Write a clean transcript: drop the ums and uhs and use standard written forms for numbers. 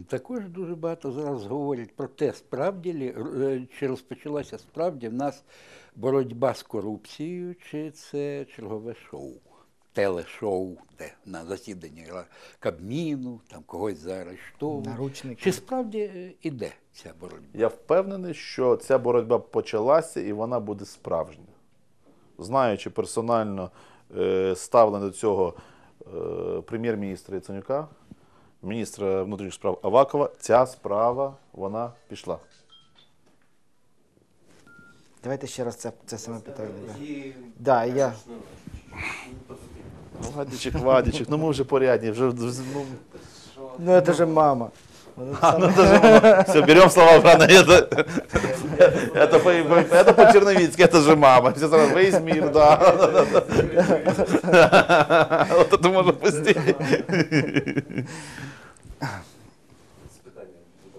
Також дуже багато зараз говорять про те, чи розпочалася справді в нас боротьба з корупцією, чи це чергове шоу, телешоу, де на засіданні Кабміну, там когось заарештовують. Наручники. Чи справді іде ця боротьба? Я впевнений, що ця боротьба почалася і вона буде справжня. Знаючи персонально ставлення до цього прем'єр-міністра Яценюка, міністра внутрішніх справ Авакова, ця справа, вона пішла. Давайте ще раз це саме питання. Да, я... Вадичек, ну ми вже порядні, вже... Ну, Ну, это же мама. все, берем слова Брана. Это по-черновицки, это же мама. Все сразу, весь мир, да. Вот это можно пустить.